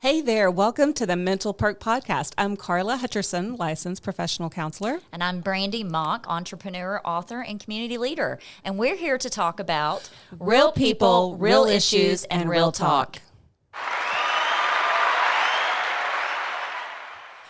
Hey there, welcome to the Mental Perk podcast. I'm Karla Hutcherson, licensed professional counselor. And I'm Brandi Mock, entrepreneur, author, and community leader. And we're here to talk about real people, real issues, and real talk.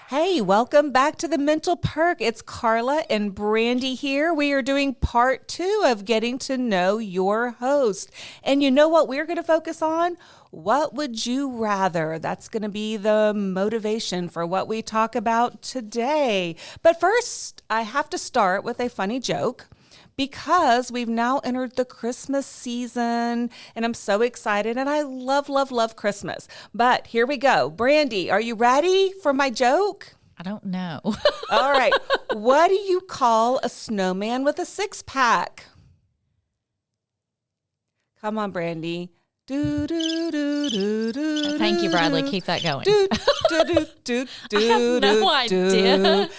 Hey, welcome back to the Mental Perk. It's Karla and Brandi here. We are doing part 2 of getting to know your host. And you know what we're going to focus on? What would you rather? That's going to be the motivation for what we talk about today. But first, I have to start with a funny joke because we've now entered the Christmas season and I'm so excited and I love, love, love Christmas. But here we go. Brandi, are you ready for my joke? I don't know. All right. What do you call a snowman with a six-pack? Come on, Brandi. Do, do, do, do, do, Thank you, Bradley. Keep that going. Do, do, do, do, do, I have no idea.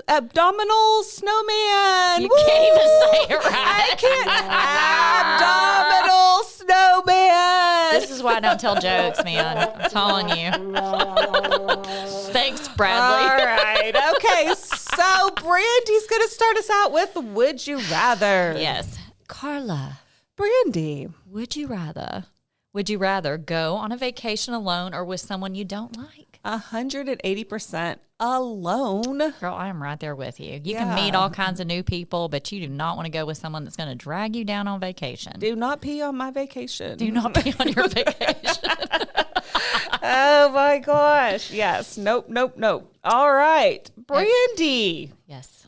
Abdominal snowman. You Woo! can't even say it right. I can't. Abdominal snowman. This is why I don't tell jokes, man. I'm telling you. Thanks, Bradley. All right. Okay. So Brandi's going to start us out with Would You Rather? Yes. Karla. Brandi. Would you rather go on a vacation alone or with someone you don't like? 180% alone. Girl, I am right there with you. You Yeah. can meet all kinds of new people, but you do not want to go with someone that's going to drag you down on vacation. Do not pee on my vacation. Do not be on your vacation. Oh my gosh. Yes. Nope. All right. Brandi. Yes.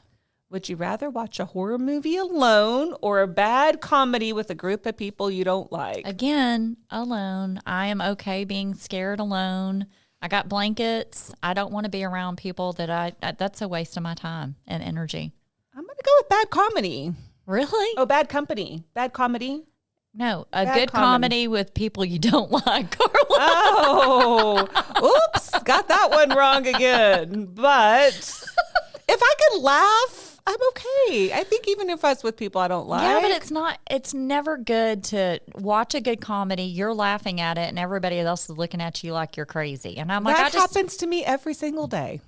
Would you rather watch a horror movie alone or a bad comedy with a group of people you don't like? Again, alone. I am okay being scared alone. I got blankets. I don't want to be around people that's a waste of my time and energy. I'm going to go with bad comedy. Really? Oh, bad company. Bad comedy. No, a Bad good comedy with people you don't like, Karla. Oh, oops. Got that one wrong again. But if I could laugh, I'm okay. I think even if I was with people I don't like. Yeah, but it's never good to watch a good comedy. You're laughing at it and everybody else is looking at you like you're crazy. And I'm like, that happens to me every single day.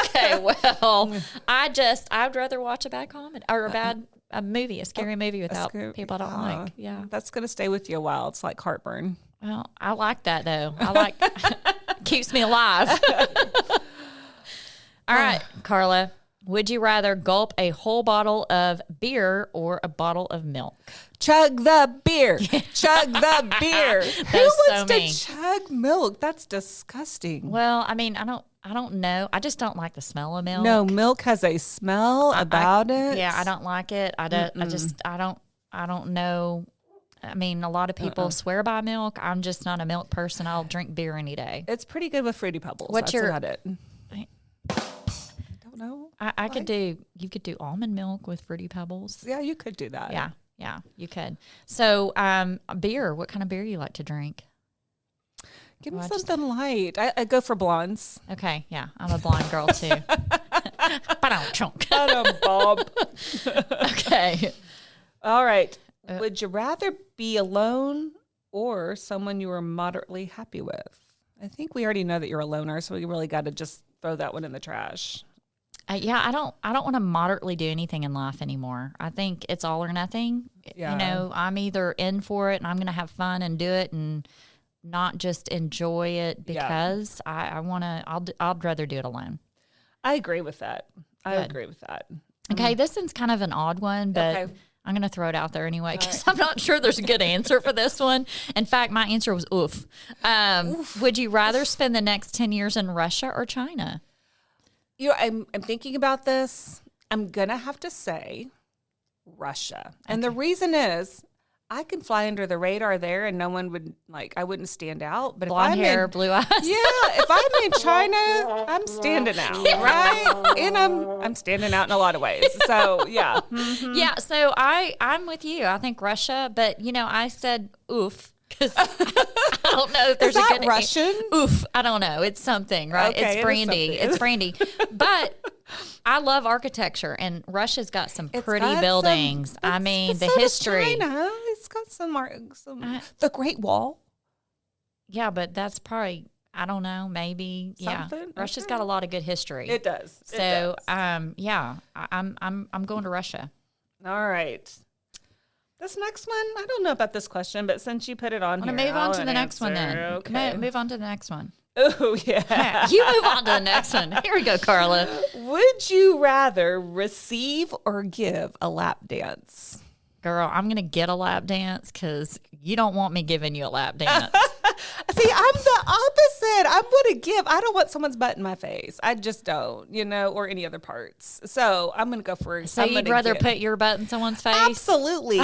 Okay, well, I'd rather watch a bad comedy or a movie, a scary movie without people I don't like. Yeah. That's going to stay with you a while. It's like heartburn. Well, I like that though. Keeps me alive. All right, Karla, would you rather gulp a whole bottle of beer or a bottle of milk? Chug the beer. Chug the beer. Who wants mean. to chug milk? That's disgusting. Well, I mean, I don't know. I just don't like the smell of milk. No, milk has a smell about it. Yeah, I don't like it. I don't know. I mean, a lot of people swear by milk. I'm just not a milk person. I'll drink beer any day. It's pretty good with Fruity Pebbles. What's That's about it. Don't know. You could do almond milk with Fruity Pebbles. Yeah, you could do that. Yeah, you could. So, beer. What kind of beer you like to drink? Give me something light. I go for blondes. Okay, yeah, I'm a blonde girl too. Bob. Okay. All right. Would you rather be alone or someone you are moderately happy with? I think we already know that you're a loner, so we really got to just throw that one in the trash. Yeah, I don't want to moderately do anything in life anymore. I think it's all or nothing. Yeah. You know, I'm either in for it and I'm going to have fun and do it and not just enjoy it because I want to. I'd rather do it alone. I agree with that. Okay, this one's kind of an odd one, but I'm going to throw it out there anyway because I'm not sure there's a good answer for this one. In fact, my answer was oof. Would you rather spend the next 10 years in Russia or China? You know, I'm thinking about this. I'm going to have to say Russia. And the reason is I can fly under the radar there and no one would, I wouldn't stand out. But blonde hair, blue eyes. Yeah, if I'm in China, I'm standing out, right? And I'm standing out in a lot of ways. So, yeah. Mm-hmm. Yeah, so I'm with you. I think Russia, but, I said oof. Because I don't know if there's Russian? Oof. I don't know. It's something, right? Okay, it's Brandi. It's Brandi. But I love architecture, and Russia's got some pretty got buildings. I mean, the so history. does China. It's got some the Great Wall. Yeah, but that's probably, I don't know, maybe. Something? Yeah, Russia's got a lot of good history. It does. So, yeah, I'm going to Russia. All right. This next one, I don't know about this question, but since you put it on I'm here, going to move on to the next one answer. then. Okay. Move on to the next one. Oh, yeah. You move on to the next one. Here we go, Karla. Would you rather receive or give a lap dance? Girl, I'm going to get a lap dance because you don't want me giving you a lap dance. See, I'm the opposite. I'm going to give. I don't want someone's butt in my face. I just don't, or any other parts. So I'm going to go for So you'd rather put your butt in someone's face? Absolutely.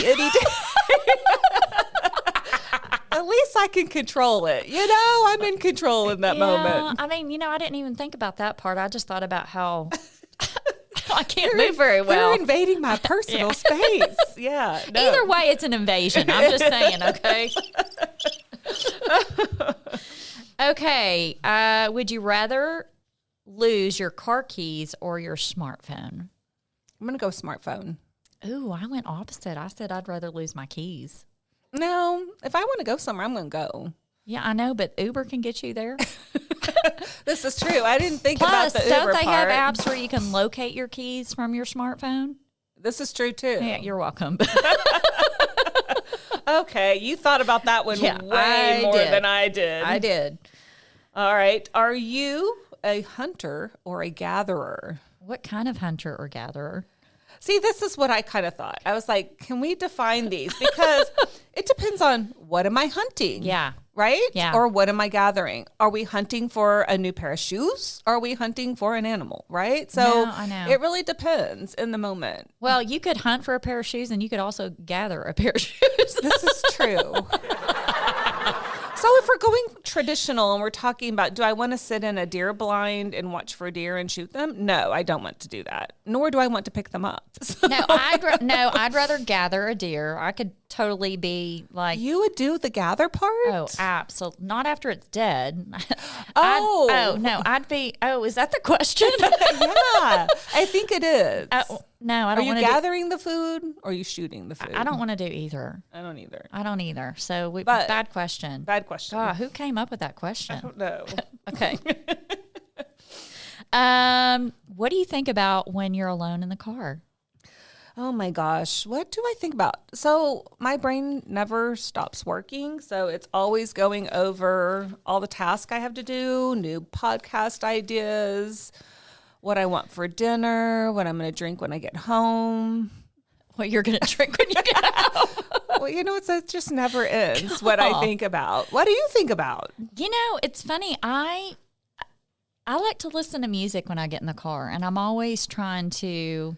At least I can control it. I'm in control in that moment. I mean, I didn't even think about that part. I just thought about how I can't move very well. You're invading my personal space. Yeah. No. Either way, it's an invasion. I'm just saying, okay? Okay. Would you rather lose your car keys or your smartphone? I'm going to go smartphone. Ooh, I went opposite. I said I'd rather lose my keys. No, if I want to go somewhere, I'm going to go. Yeah, I know, but Uber can get you there. This is true. I didn't think Plus, about the Uber don't they part. have apps where you can locate your keys from your smartphone? This is true, too. Yeah, you're welcome. Okay, you thought about that one way more than I did. I did. All right. Are you a hunter or a gatherer? What kind of hunter or gatherer? See, this is what I kind of thought. I was like, can we define these? Because it depends on what am I hunting? Yeah. Right? Yeah. Or what am I gathering? Are we hunting for a new pair of shoes? Or are we hunting for an animal? Right? So I know. It really depends in the moment. Well, you could hunt for a pair of shoes and you could also gather a pair of shoes. This is true. So if we're going traditional and we're talking about, do I want to sit in a deer blind and watch for deer and shoot them? No, I don't want to do that. Nor do I want to pick them up. So. No, I'd rather gather a deer. I could totally be like, you would do the gather part? oh, absolutely. Not after it's dead. I'd be, is that the question? Yeah, I think it is. No, I don't want Are to you gathering the food or are you shooting the food? I don't want to do either. I don't either. So But- bad question. Bad question. God, who came up with that question? I don't know. Okay. What do you think about when you're alone in the car? Oh my gosh, what do I think about? So my brain never stops working. So it's always going over all the tasks I have to do, new podcast ideas, what I want for dinner, what I'm going to drink when I get home. What you're going to drink when you get home? Well, it just never ends what I think about. What do you think about? It's funny. I like to listen to music when I get in the car, and I'm always trying to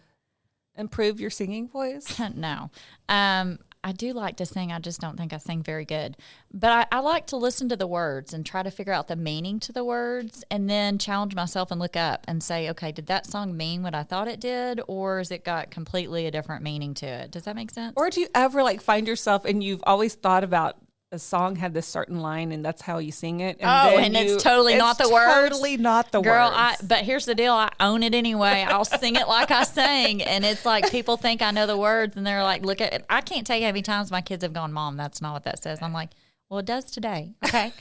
improve your singing voice? No. I do like to sing. I just don't think I sing very good. But I like to listen to the words and try to figure out the meaning to the words and then challenge myself and look up and say, okay, did that song mean what I thought it did, or has it got completely a different meaning to it? Does that make sense? Or do you ever find yourself and you've always thought about a song had this certain line and that's how you sing it? And it's totally not the words? Totally not the Girl, words. but here's the deal. I own it anyway. I'll sing it like I sang. And it's like people think I know the words and they're like, look at it. I can't tell you how many times my kids have gone, Mom, that's not what that says. I'm like, well, it does today. Okay.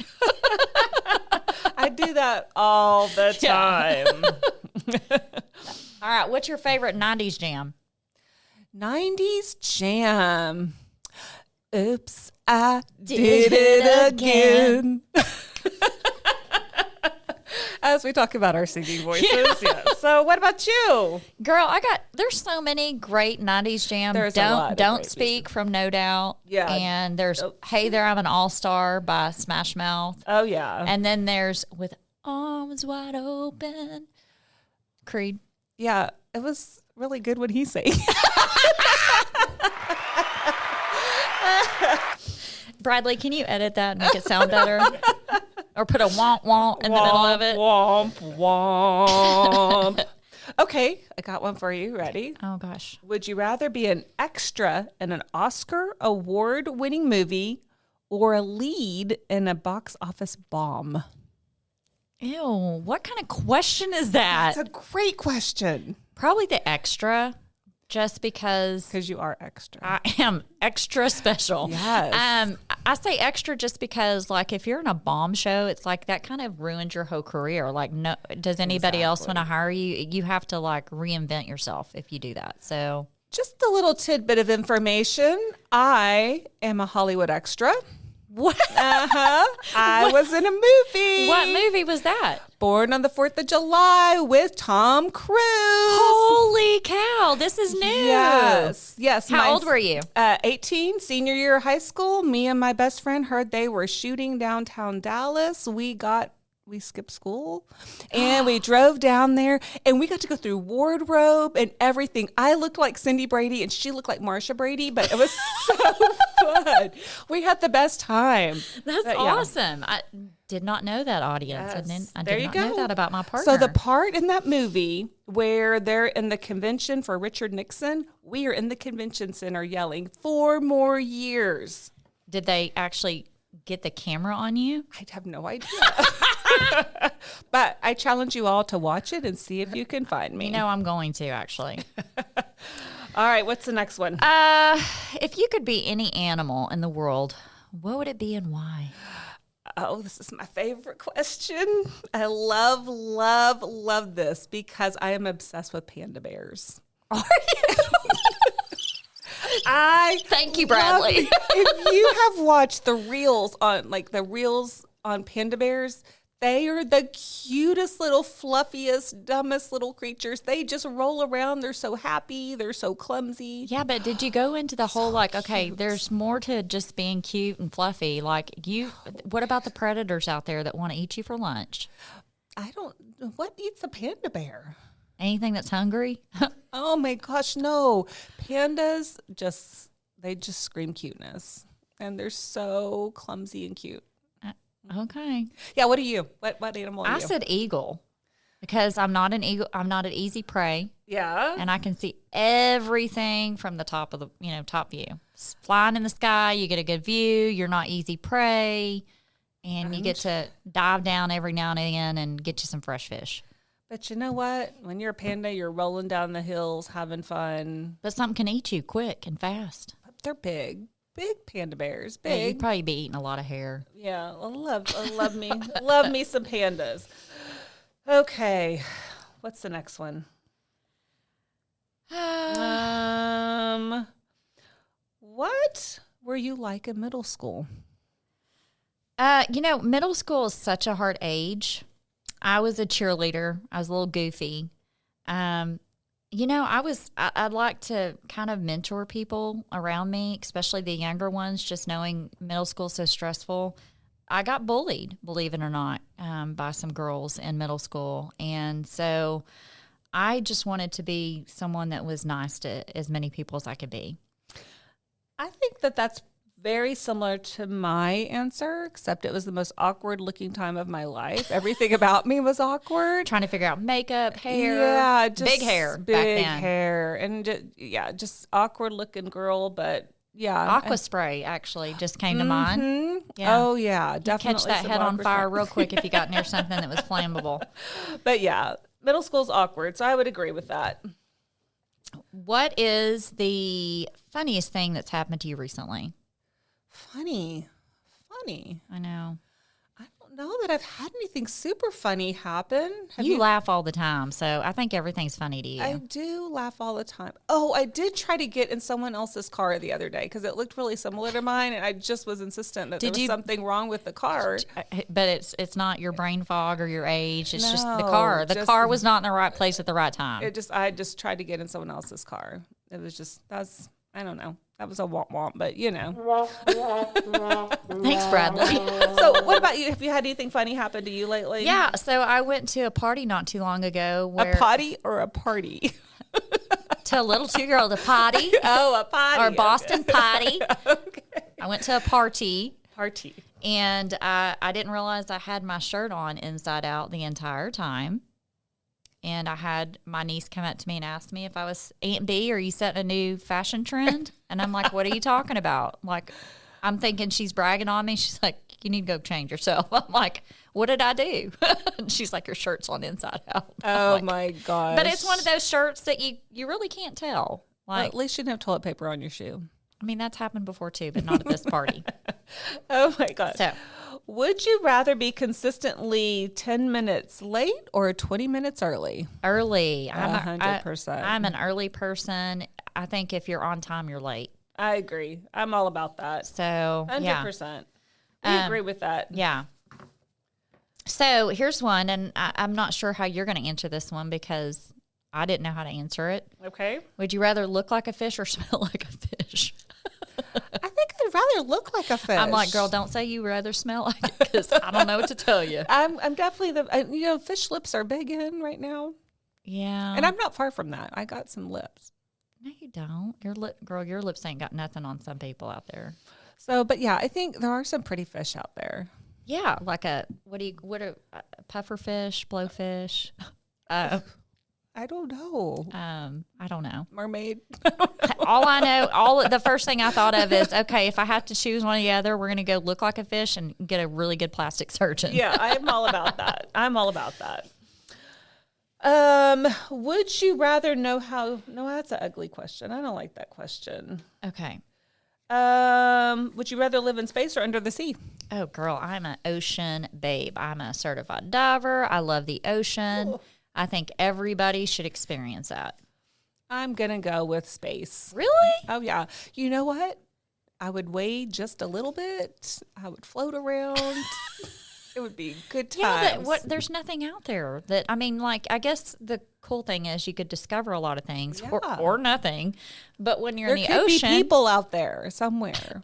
I do that all the time. All right. What's your favorite 90s jam? 90s jam. Oops, I did it again. As we talk about our singing voices. Yeah. So what about you? Girl, there's so many great 90s jams. There's a lot of Don't great Speak from No Doubt. Yeah. And there's Hey There, I'm an All-Star by Smash Mouth. Oh, yeah. And then there's With Arms Wide Open, Creed. Yeah, it was really good when he sang. Bradley, can you edit that and make it sound better? Or put a womp womp in the middle of it? Womp womp. Okay, I got one for you. Ready? Oh, gosh. Would you rather be an extra in an Oscar award-winning movie or a lead in a box office bomb? Ew, what kind of question is that? That's a great question. Probably the extra, just because you are extra. I am extra special. Yes. I say extra just because, like, if you're in a bomb show, it's like that kind of ruins your whole career. Like, no, does anybody else want to hire you? You have to like reinvent yourself if you do that. So, just a little tidbit of information. I am a Hollywood extra. What? I was in a movie. What movie was that? Born on the 4th of July with Tom Cruise. Holy cow. This is new. Yes. How old were you? 18, senior year of high school. Me and my best friend heard they were shooting downtown Dallas. We skipped school and we drove down there and we got to go through wardrobe and everything. I looked like Cindy Brady and she looked like Marsha Brady, but it was so fun. We had the best time. That's awesome. I did not know that, audience. Yes. I did not know that about my partner. So the part in that movie where they're in the convention for Richard Nixon, we are in the convention center yelling 4 more years. Did they actually get the camera on you? I have no idea. But I challenge you all to watch it and see if you can find me. You know, I'm going to, actually. All right, what's the next one? If you could be any animal in the world, what would it be and why? Oh, this is my favorite question. I love this because I am obsessed with panda bears. Are you? Thank you, Bradley. If you have watched the reels on panda bears, they are the cutest little fluffiest, dumbest little creatures. They just roll around. They're so happy. They're so clumsy. Yeah, but did you go into the whole okay, there's more to just being cute and fluffy. What about the predators out there that want to eat you for lunch? What eats a panda bear? Anything that's hungry? Oh my gosh, no. Pandas just scream cuteness. And they're so clumsy and cute. Okay. Yeah, what are you? What animal are you? I said eagle because I'm not an eagle. I'm not an easy prey. Yeah. And I can see everything from the top of the, top view. Flying in the sky, you get a good view. You're not easy prey. And you get to dive down every now and again and get you some fresh fish. But you know what? When you're a panda, you're rolling down the hills, having fun. But something can eat you quick and fast. They're big. Big panda bears. Big. Yeah, you'd probably be eating a lot of hair. Yeah, I love me some pandas. Okay, what's the next one? What were you like in middle school? Middle school is such a hard age. I was a cheerleader. I was a little goofy. I'd like to kind of mentor people around me, especially the younger ones, just knowing middle school is so stressful. I got bullied, believe it or not, by some girls in middle school. And so I just wanted to be someone that was nice to as many people as I could be. I think that's very similar to my answer, except it was the most awkward looking time of my life. Everything about me was awkward. Trying to figure out makeup, hair. Yeah, just big hair back big then. hair. And just awkward looking girl, but yeah. Aqua spray actually just came to mind. Yeah. Oh yeah, definitely. Catch that head on fire real quick if you got near something that was flammable. But yeah, middle school's awkward, so I would agree with that. What is the funniest thing that's happened to you recently? Funny. I know. I don't know that I've had anything super funny happen. You laugh all the time, so I think everything's funny to you. I do laugh all the time. Oh, I did try to get in someone else's car the other day because it looked really similar to mine, and I just was insistent that there was something wrong with the car. But it's not your brain fog or your age. It's just the car. The car was not in the right place at the right time. I just tried to get in someone else's car. It was just I don't know. That was a womp, but Thanks, Bradley. So what about you? Have you had anything funny happen to you lately? Yeah. So I went to a party not too long ago. A potty or a party? To a little 2-year-old, a potty. Oh, a potty. Or Boston potty. Okay. I went to a party. Party. And I didn't realize I had my shirt on inside out the entire time. And I had my niece come up to me and ask me if I was Aunt B, are you setting a new fashion trend? And I'm like, what are you talking about? Like, I'm thinking she's bragging on me. She's like, you need to go change yourself. I'm like, what did I do? And she's like, your shirt's on inside out. Oh, like, my gosh. But it's one of those shirts that you really can't tell. Like, well, at least you didn't have toilet paper on your shoe. I mean, that's happened before too, but not at this party. Oh, my God. So, would you rather be consistently 10 minutes late or 20 minutes early? Early. 100%. I'm an early person. I think if you're on time, you're late. I agree. I'm all about that. So, 100%. We agree with that. Yeah. So here's one, and I'm not sure how you're going to answer this one because I didn't know how to answer it. Okay. Would you rather look like a fish or smell like a fish? I think I'd rather look like a fish. I'm like, girl, don't say you rather smell like it because I don't know what to tell you. I'm definitely fish lips are big in right now. Yeah. And I'm not far from that. I got some lips. No, you don't. Your lips ain't got nothing on some people out there. So, but yeah, I think there are some pretty fish out there. Yeah, like a puffer fish, blowfish. I don't know. I don't know. Mermaid. All I know, the first thing I thought of is, okay, if I have to choose one or the other, we're going to go look like a fish and get a really good plastic surgeon. Yeah, I'm all about that. I'm all about that. Would you rather know how? No, that's an ugly question. I don't like that question. Okay. Would you rather live in space or under the sea? Oh, girl, I'm an ocean babe. I'm a certified diver. I love the ocean. Ooh. I think everybody should experience that. I'm going to go with space. Really? Oh, yeah. You know what? I would weigh just a little bit. I would float around. It would be good times. Yeah, there's nothing out there that, I mean, like, I guess the cool thing is you could discover a lot of things or nothing. But when you're in the ocean. There could be people out there somewhere.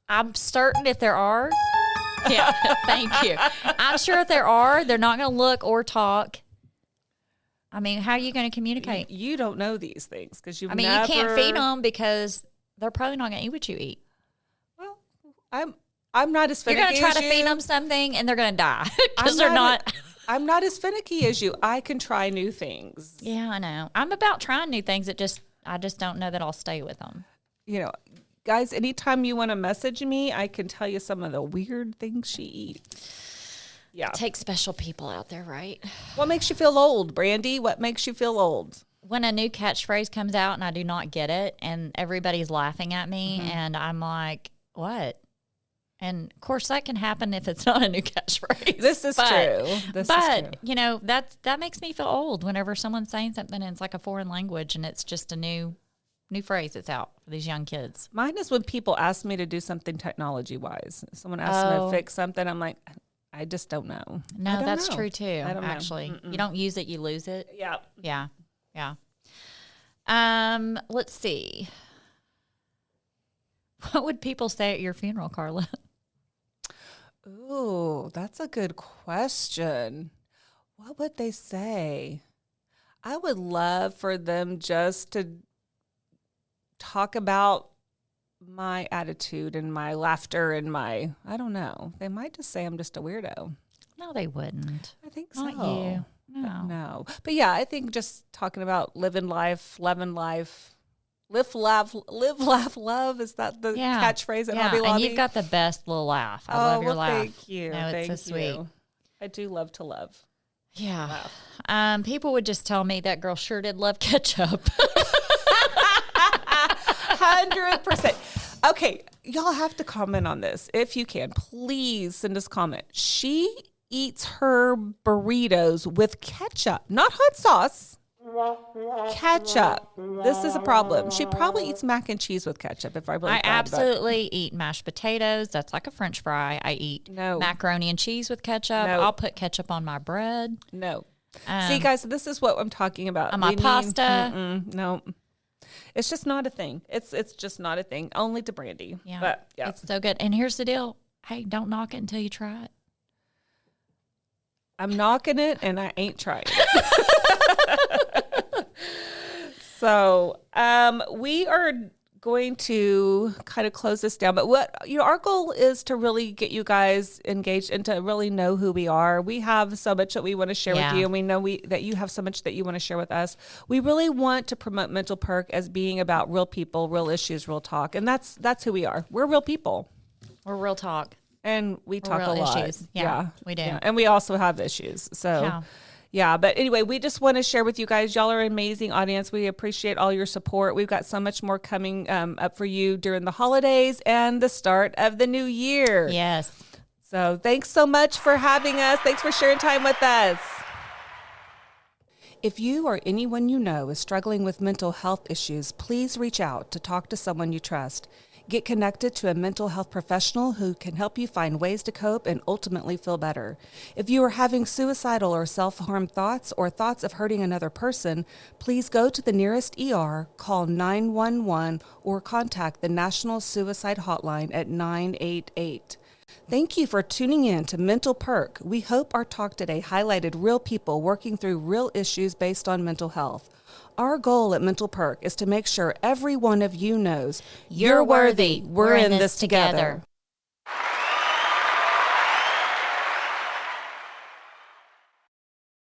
I'm certain if there are. Yeah, thank you. I'm sure if there are, they're not going to look or talk. I mean, how are you going to communicate? You don't know these things because you can't feed them because they're probably not going to eat what you eat. Well, I'm not as finicky as you. You're going to try to feed them something and they're going to die because they're not. I'm not as finicky as you. I can try new things. Yeah, I know. I'm about trying new things. I just don't know that I'll stay with them. You know, guys, anytime you want to message me, I can tell you some of the weird things she eats. Yeah. It takes special people out there, right? What makes you feel old, Brandi? What makes you feel old? When a new catchphrase comes out and I do not get it and everybody's laughing at me and I'm like, what? And, of course, that can happen if it's not a new catchphrase. This is true. But, you know, that makes me feel old whenever someone's saying something and it's like a foreign language and it's just a new phrase that's out for these young kids. Mine is when people ask me to do something technology-wise. Someone asks me to fix something, I'm like, I just don't know. No, that's true, too, actually. Mm-mm. You don't use it, you lose it. Yeah. Yeah. Let's see. What would people say at your funeral, Karla? Ooh, that's a good question. What would they say? I would love for them just to talk about my attitude and my laughter and I don't know. They might just say I'm just a weirdo. No, they wouldn't. I think Not so. you. No. But yeah, I think just talking about living life, loving life, live, laugh, love. Is that the catchphrase at Hobby Lobby? And you've got the best little laugh. I love your laugh. Thank you. No, it's so sweet. I do love to love. Yeah. People would just tell me that girl sure did love ketchup. 100%. Okay, y'all have to comment on this. If you can, please send us a comment. She eats her burritos with ketchup, not hot sauce. Ketchup. This is a problem. She probably eats mac and cheese with ketchup. If I really I absolutely eat mashed potatoes. That's like a French fry. I eat macaroni and cheese with ketchup. No. I'll put ketchup on my bread. No. See, guys, this is what I'm talking about. On my pasta. No. It's just not a thing. It's just not a thing. Only to Brandi. Yeah. But, yeah. It's so good. And here's the deal. Hey, don't knock it until you try it. I'm knocking it and I ain't trying it. So we are going to kind of close this down. But our goal is to really get you guys engaged and to really know who we are. We have so much that we want to share with you, and we know that you have so much that you want to share with us. We really want to promote Mental Perk as being about real people, real issues, real talk, and that's who we are. We're real people. We're real talk. And we talk a lot. Issues. Yeah, we do. Yeah. And we also have issues. So, yeah. But anyway, we just want to share with you guys. Y'all are an amazing audience. We appreciate all your support. We've got so much more coming up for you during the holidays and the start of the new year. Yes. So thanks so much for having us. Thanks for sharing time with us. If you or anyone you know is struggling with mental health issues, please reach out to talk to someone you trust. Get connected to a mental health professional who can help you find ways to cope and ultimately feel better. If you are having suicidal or self-harm thoughts or thoughts of hurting another person, please go to the nearest ER, call 911, or contact the National Suicide Hotline at 988. Thank you for tuning in to Mental Perk. We hope our talk today highlighted real people working through real issues based on mental health. Our goal at Mental Perk is to make sure every one of you knows you're worthy. We're in this together.